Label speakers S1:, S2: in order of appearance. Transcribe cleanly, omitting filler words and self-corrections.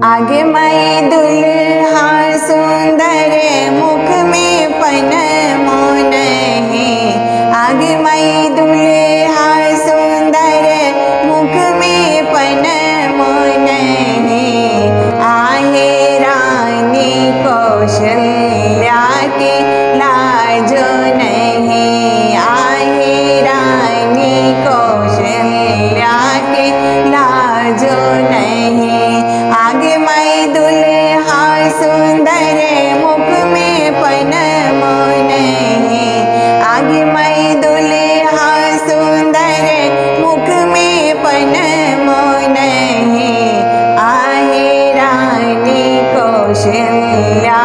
S1: आगे माई दुल्हा सुंदर मुख में पन मोन है। आगे माई दुल्हा सुंदर मुख में पन मोन है। आहे रानी कौशल्या की लाजो नहीं। आहे रानी कौशल्या की लाजो नहीं। आगे माई दुल्हा सुंदर मुख में पन मोन है। आगे माई दुल्हा सुंदर मुख में पन मोन है। आहे रानी कौशल्या